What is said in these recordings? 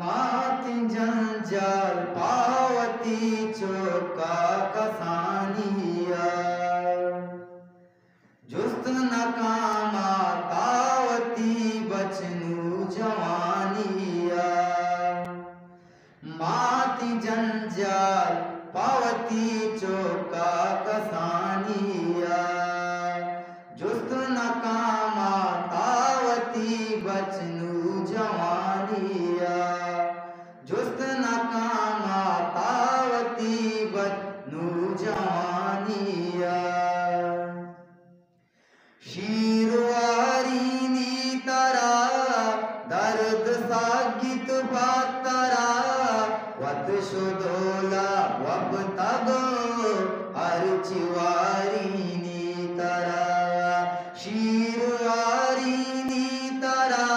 मात जंजाल पावती चौका कसानिया जुस्त नकामा तावती बचनू जवानिया। मात जंजाल पावती चौका कसानिया जुस्त नकामा तावती बचनू जवानिया। जुस्त नकामा तावती बचनू जवानिया। शीरवारी नी तरा दर्द सागित बातरा वत शुदोला वब तगो अर्चिवारी नी तरा। शीरवारी नी तरा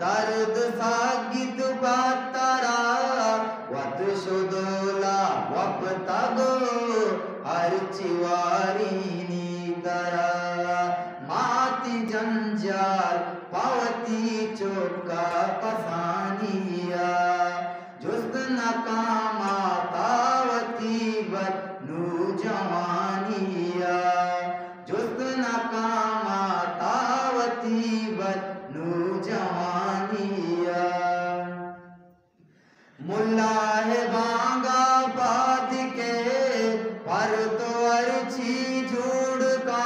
दर्द सागित बातरा वत शुदोला वब तगो अर्चिवारी नी तरा। मात जंजाल पावती चौका कसानिया जुस्त नकामा तावती बचनू जवानिया। जुस्त नकामा तावती बचनू जवानिया। मुल्ला है बांगा बाद के पर तो अर्ची झूड़ का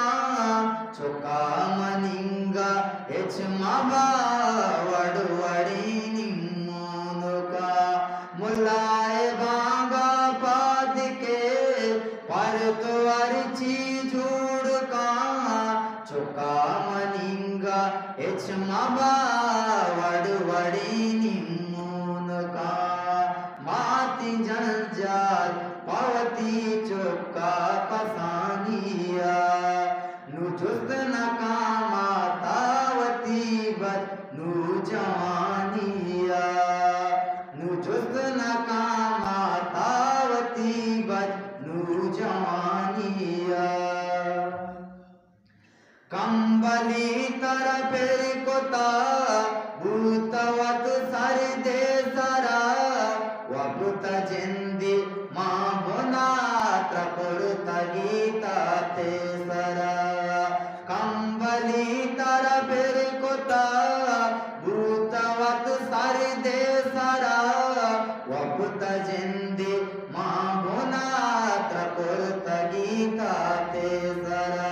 चुका मनिंगा एच माबा वड़वड़ी निम्मोन का। मुल्ला है बांगा बाद के पर तो अर्ची झूड़ का चुका मनिंगा एच माबा वड़वड़ी निम्मोन का। माती जंजाल पावती चौका कसानिया नु जुस्त नकामा तावती बचनू जवानिया। नु जुस्त नकामा तावती बचनू जवानिया। कंबली तरफेर कोता भूतवत सर दे सरा वबुत जिंदी मां बुना त्रपुर तगीता ते सरा। कंबली तरफेर कोता भूतवत सर दे सरा वबुत जिंदी मां बुना त्रपुर तगीता ते सरा।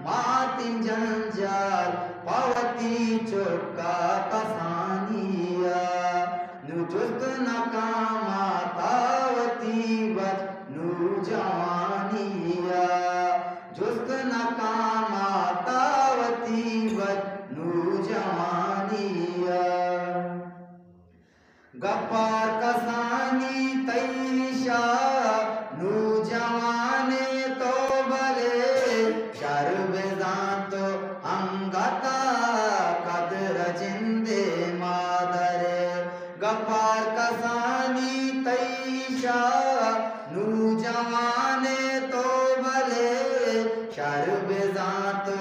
माती जंजाल पावती चौका कसानिया नु जुस्त नकामा तावती बचनू जवानिया। जुस्त नकामा तावती बचनू जवानिया। गप्पार कसानी तैशा नु जवाने तो भले शर्बेजा तो अंगता कदर जिंदे मादरे। गप्पार कसानी तैशा नु जवाने तो भले शर्बेजा तो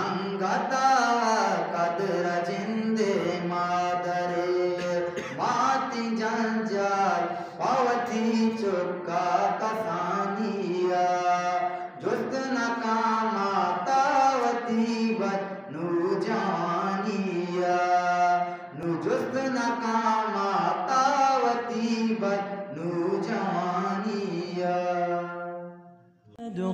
अंगता कदर जिंदे मादरे। माती जंजाल पावती चौका कसानिया जुस्त नकामा तावती बचनू जवानिया। नु जुस्त नकामा तावती बचनू जवानिया।